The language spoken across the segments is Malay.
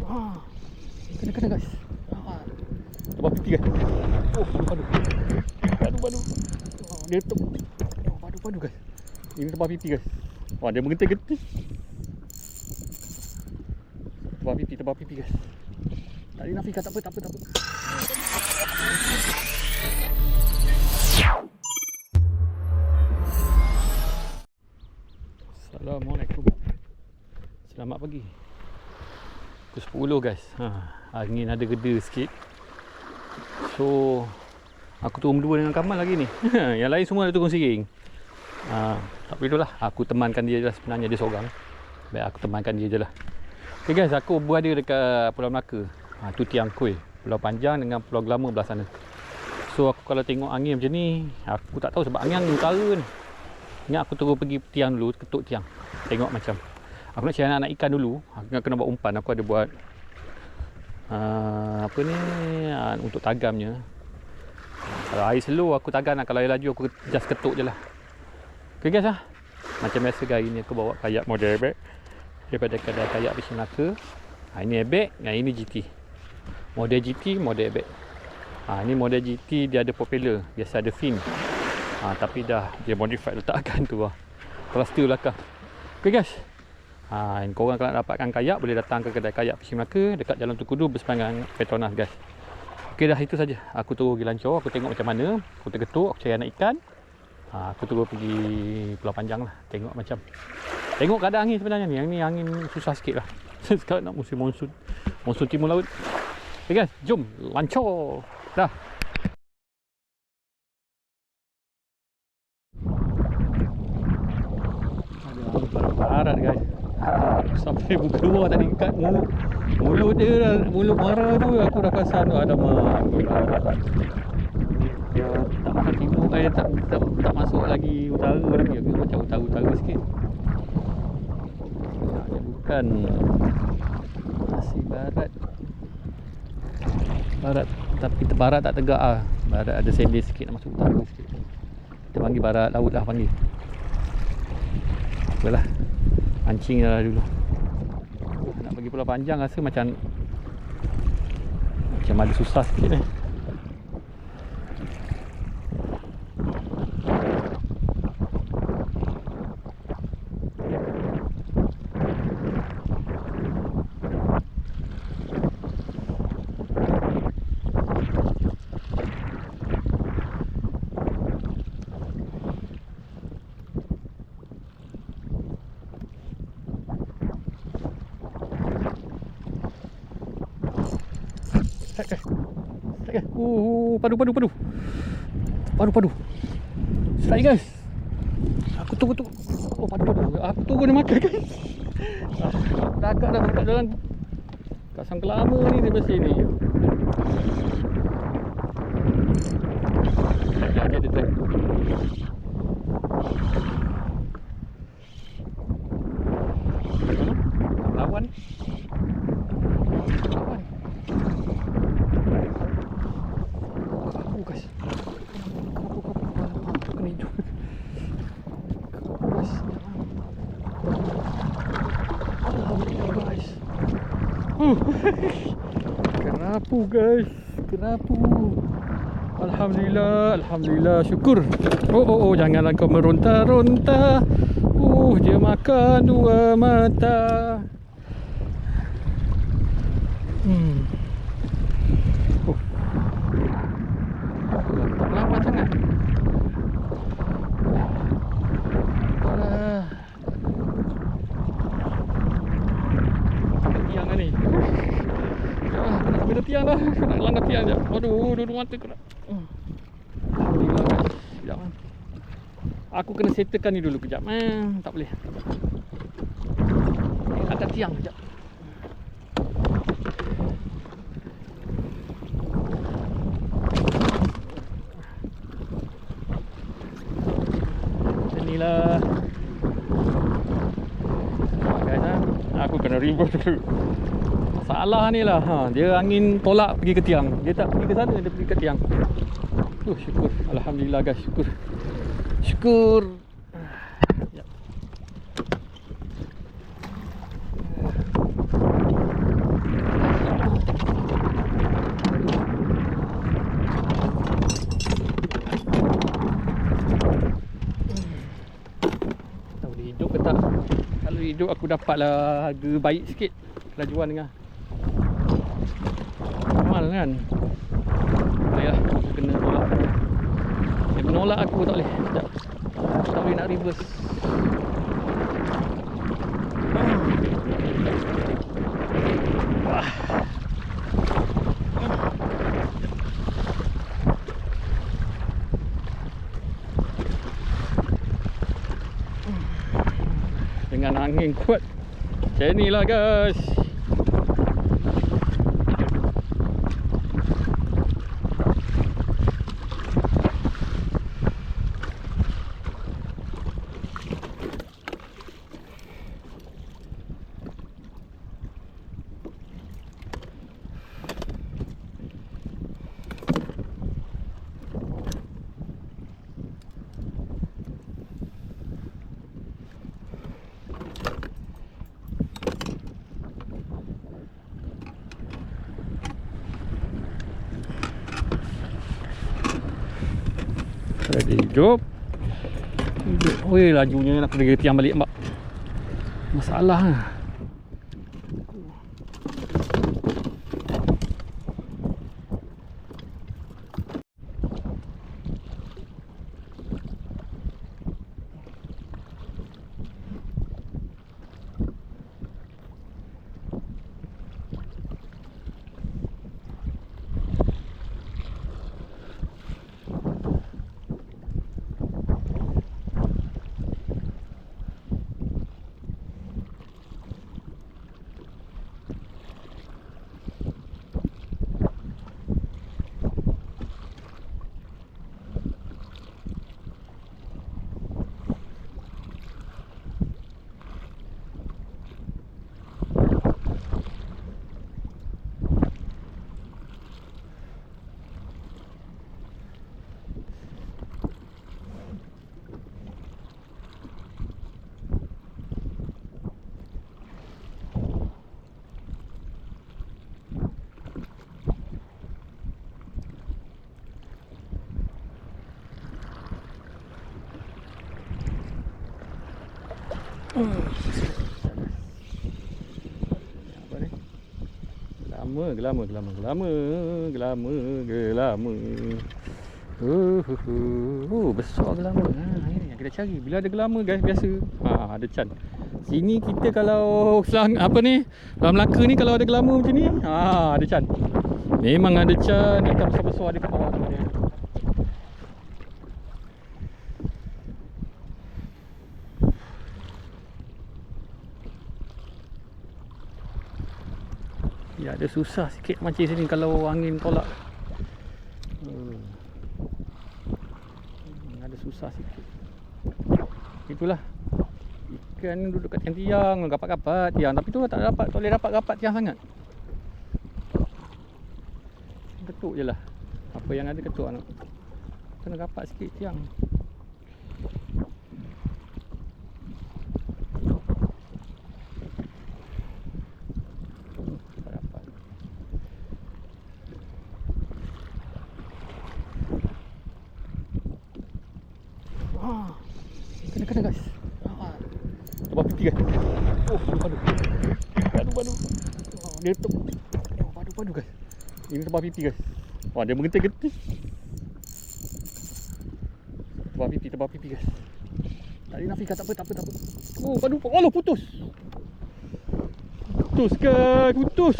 Kena guys. Tebal pipi guys. Oh, padu. Dia padu guys. Ini tebal pipi guys. Wah, dia menggentik-gentik. Tebal pipi guys. Tak ada nafika, tak apa. Assalamualaikum. Selamat pagi. Pukul 10 guys. Angin ada reda sikit. So aku turun berdua dengan Kamal lagi ni. Yang lain semua dah turun siring. Tak perlu lah. Aku temankan dia je lah. Sebenarnya dia seorang. Baik aku temankan dia je lah. Okay guys, aku berada dekat Pulau Melaka. Tu Tiang Koi. Pulau Panjang dengan Pulau Gelama belah sana. So aku kalau tengok angin macam ni, aku tak tahu sebab angin utara ni. Ingat aku terus pergi tiang dulu, ketuk tiang. Tengok macam aku nak cari anak ikan dulu. Aku kena buat umpan. Aku ada buat untuk tagamnya. Kalau air slow aku tagam lah. Kalau air laju aku just ketuk je lah. Okay guys macam biasa hari ni aku bawa kayak model ebek daripada kedai kayak Fishing Melaka. Ini ebek yang ini GT. Model GT, model ebek. Ini model GT dia ada propeller. Biasa ada fin. Tapi dah dia modified letakkan tu lah. Cluster belakang. Okay guys. Korang kalau nak dapatkan kayak boleh datang ke kedai kayak Fishing Melaka dekat Jalan Tukudu berseberangan Petronas guys. Okay dah, itu saja. Aku turun pergi lancor, aku tengok macam mana. Aku tergetuk, aku cari anak ikan. Aku turun pergi Pulau Panjang lah. Tengok macam. Tengok keadaan angin sebenarnya ni. Yang ni angin susah sikit lah. Sekarang nak musim monsun. Monsun timur laut. Okay guys, jom lancor. Dah. Barat guys. Sampai buka luar tadi kat mulut dia, mulut marah tu aku dah perasan tu ada barat. Dia tak masuk timur, tak masuk lagi utara lagi. Aku macam utara sikit. Dia bukan masih barat. Tapi barat tak tegak ah. Barat ada sendiri sikit, nak masuk utara sikit. Kita panggil barat laut lah panggil. Apalah. Pancing dah dulu. Nak pergi Pulau Panjang rasa macam ada susah sikit ni. Padu. Strike guys. Aku tunggu. Oh padu. Aku tunggu dia makan guys. Dah dekat dalam kasang kelama ni dia bersih ni. Jangan dia try. Lawan. Guys. Kerapu. Alhamdulillah, syukur. Oh, janganlah kau meronta-ronta. Dia makan dua mata. Tak lambat sangat. Tiang kan ni. Nak ambil tiang dah. Nak langgar tiang je. Aduh, dua mata kena. Alhamdulillah guys. Sekejap kan. Aku kena settlekan ni dulu kejap. Tak boleh. Angkat tiang kejap. Inilah. Guys aku kena reverse dulu. Salah ni lah. Dia angin tolak pergi ke tiang. Dia tak pergi ke sana, dia pergi ke tiang. Syukur. Alhamdulillah guys, syukur. Ya. Hidup ke tak? Kalau hidup aku dapatlah harga baik sikit kelajuan dengan mahal kan. Boleh lah, aku kena tolak. Dia menolak aku, tak boleh. Sekejap, tak boleh nak reverse. Wah. Dengan angin kuat macam ni lah guys. Hidup. Weh, lajunya nak kena tiang balik mak. Masalah lah. Apa ni? Gelama. Besar gelama. Ini yang kita cari. Bila ada gelama guys, biasa ada can. Sini kita kalau apa ni, dalam Melaka ni kalau ada gelama macam ni, ada can. Memang ada can. Ikan besar-besar ada kat bawah tu ni. Ya, ada susah sikit mancing sini kalau angin tolak. Ada susah sikit. Itulah. Ikan duduk kat tiang-tiang, rapat-rapat tiang. Tapi tu tak boleh rapat-rapat tiang sangat. Ketuk je lah. Apa yang ada ketuk anak. Kena rapat sikit tiang. Kena guys. Tebak pipi guys. Oh, padu. Dia letup. Padu guys. Ini tebak pipi guys. Wah, dia menggetir-getir. Tebak pipi guys. Tak ada nafika, tak apa. Oh, padu. Allah, putus. Putus guys, putus.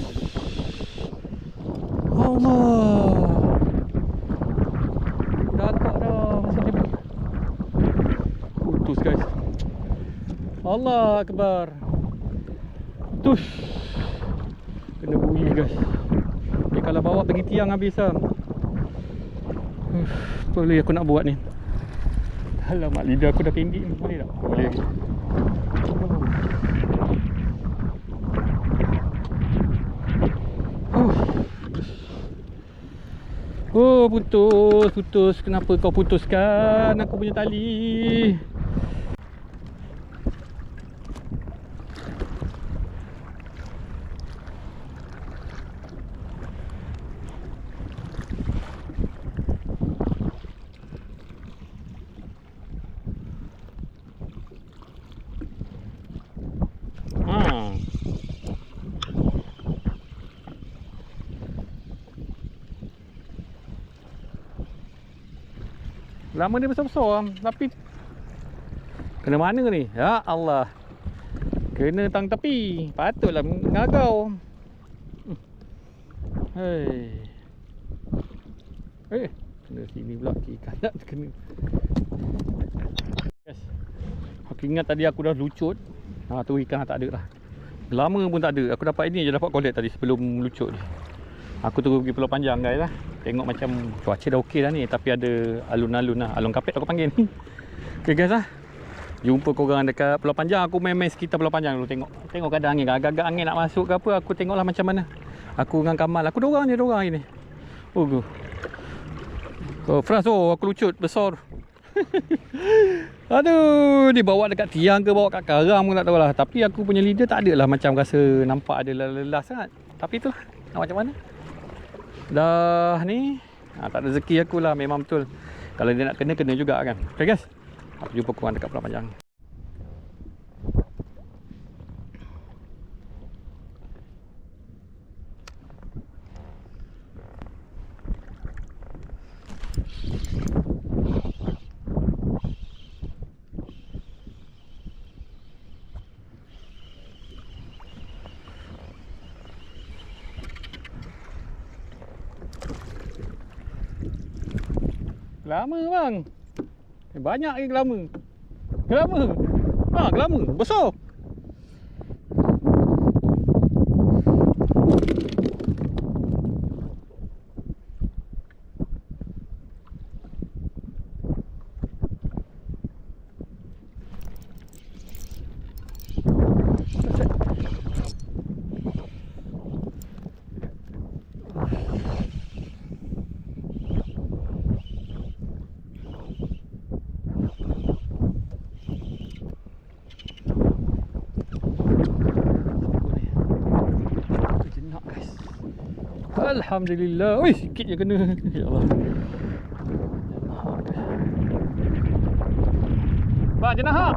Allah. Dah agak dah masa dia putus guys. Allah Akbar. Putus. Kena bunyi guys. Ni kalau bawa pergi tiang habis lah. Apa lagi aku nak buat ni? Alamak, lidah aku dah pendek ni. Boleh tak? Boleh lagi. Oh, putus. Kenapa kau putuskan aku punya tali? Lama dia besar-besar tapi kena mana ni? Ya Allah. Kena tang tepi. Patutlah ngagau. Hei. Kena sini pula kanak kena. Yes. Aku ingat tadi aku dah lucut. Tu ikan tak ada lah. Lama pun tak ada. Aku dapat ini je, dapat collect tadi sebelum lucut ni. Aku tu pergi Pulau Panjang guys lah. Tengok macam cuaca dah okey dah ni, tapi ada alun-alun lah. Alun kapet aku panggil ni. Okay guys lah. Jumpa korang dekat Pulau Panjang. Aku main-main sekitar Pulau Panjang dulu tengok. Tengok keadaan angin. Agak-agak angin nak masuk ke apa, aku tengoklah macam mana. Aku dengan Kamal. Aku dorang ni. Frans aku lucut besar. Aduh, dibawa dekat tiang ke bawa kat karang pun tak tahulah. Tapi aku punya leader tak ada lah macam rasa nampak ada lelah sangat. Tapi itulah, nak macam mana. Dah ni tak ada rezeki aku lah, memang betul. Kalau dia nak kena juga kan. Okay guys, aku jumpa korang dekat Pulau Panjang. Gelama bang. Banyak lagi gelama. Gelama. Besar. Alhamdulillah. Oi, sikit je kena. Ya Allah. Bang, jenah hak.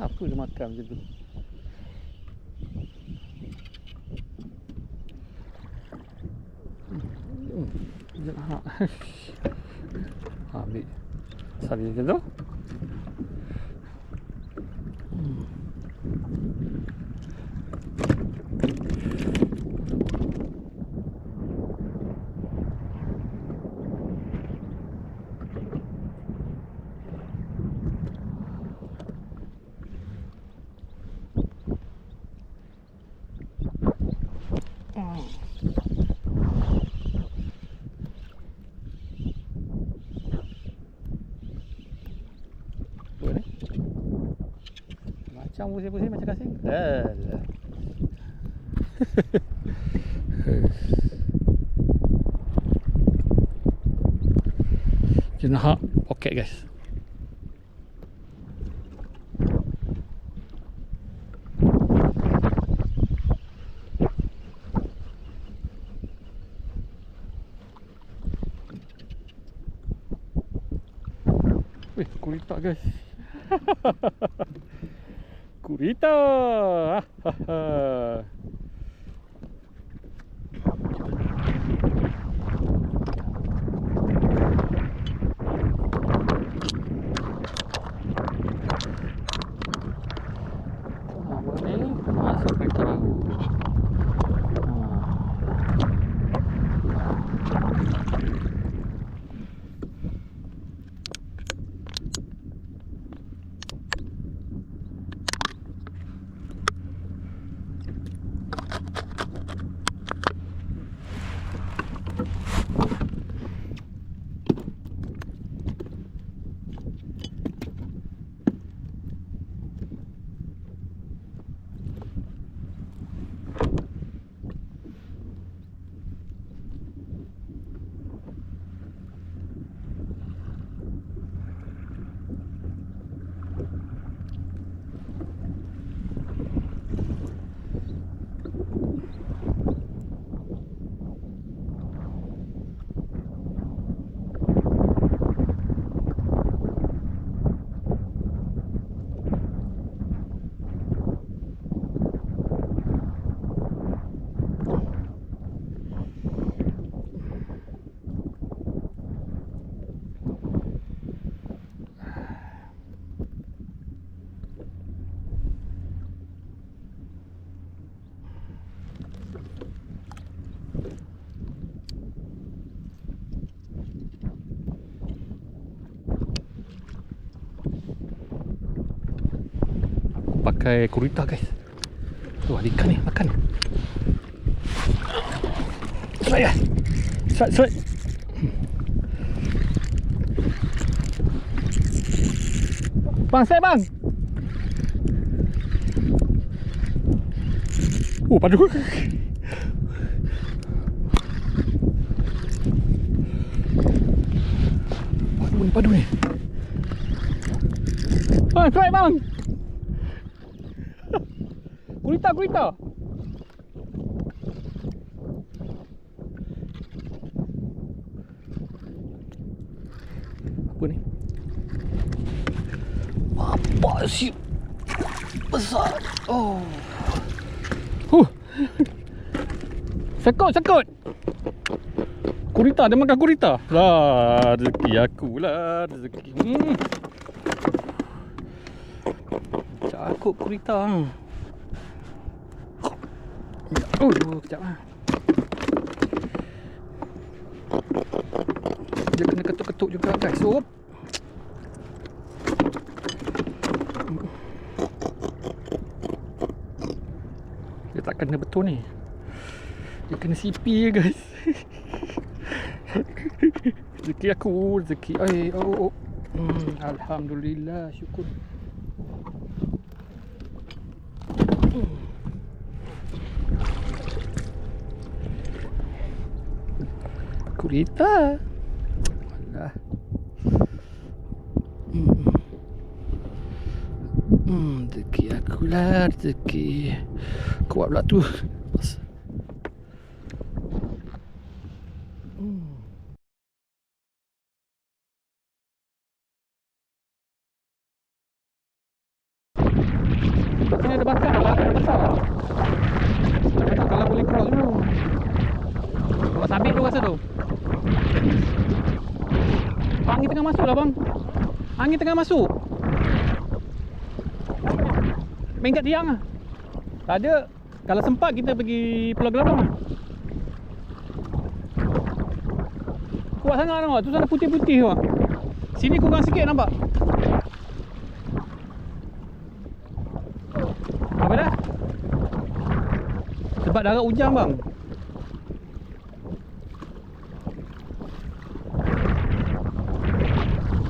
Apa dia makan macam tu? Ambil sari macam tu. Macam pusing-pusing macam kasing. Jenah poket guys. Wih, kurita guys. Kurita. masuk kereta baru. Pakai kurita guys. Tuh ada ikan ni, makan. Strike lah. Strike. Bang, strike bang. Oh, padu. Padu ni. Bang, strike bang. Kurita. Apa ni? Apa sih? Besar. Oh. Sekut. Kurita, dia makan kurita. Lah, rezeki aku lah, rezeki. Cakut kurita. Kejap lah. Dia kena ketuk-ketuk juga guys. Dia tak kena betul ni. Dia kena sipi guys. Rezeki aku, rezeki. Alhamdulillah, syukur. Kurita. Alah. Rezeki aku lah, rezeki. Kuat pula tu. Sini ada bakar lah, besar. Kalau boleh cross dulu. Bawa sabit tu rasa tu. Angin tengah masuk lah bang. Angin tengah masuk. Main kat tiang lah. Tak ada. Kalau sempat kita pergi Pulau Gelabang lah. Kuat sangat nampak. Tu sana putih-putih tu. Sini kurang sikit nampak. Apa dah? Sebab darat hujan bang.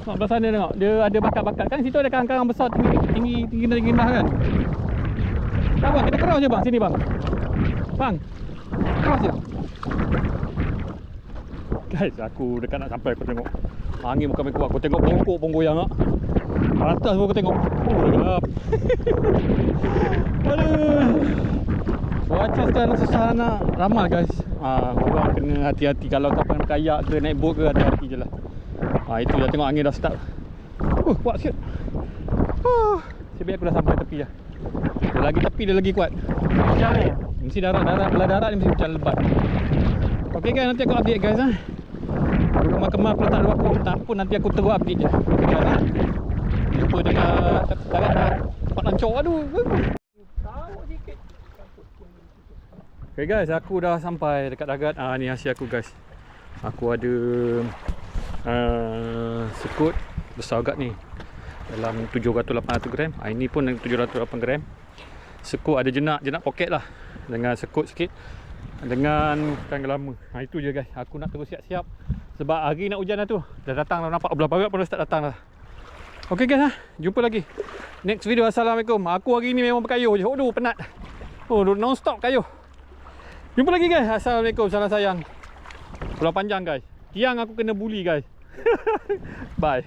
Tengok belah sana tengok. Dia ada bakat-bakat. Kan situ ada karang-karang besar tinggi rendah kan. Tak bang, kita cross je bang. Sini bang. Bang. Cross je. Guys, aku dekat nak sampai aku tengok. Angin bukan main kuat. Aku tengok bongkok pun goyang tak. Atas pun aku tengok. Oh, gelap. Aduh. Cuaca sekarang susah nak ramal guys. Korang kena hati-hati. Kalau kapal kayak ke naik boat ke, hati-hati je lah. Itu dah tengok angin dah start. Kuat sikit. Sebaik aku dah sampai tepi dah. Dia lagi tepi, dia lagi kuat. Hujan ni. Mesti belah darat ni mesti hujan lebat. Ok guys, nanti aku update guys. Rumah Kemal aku letak dulu, aku tak pun nanti aku terus update je. Ok guys. Jumpa dekat darat tempat lancor. Aduh. Tahu sikit. Okay guys, aku dah sampai dekat dagat. Ni hasil aku guys. Aku ada sekut besar agak ni, dalam 700-800 gram. Ini pun 708 gram. Sekut ada jenak poket lah, dengan sekut sikit, dengan ikan lama. Itu je guys. Aku nak terus siap-siap sebab hari nak hujan dah tu. Dah datang dah, nampak belah barat pun dah start datang dah. Okay guys, jumpa lagi next video. Assalamualaikum. Aku hari ni memang berkayuh je. Aduh penat. Non stop kayuh. Jumpa lagi guys. Assalamualaikum. Salam sayang. Pulau Panjang guys. Tiang aku kena bully guys. Bye.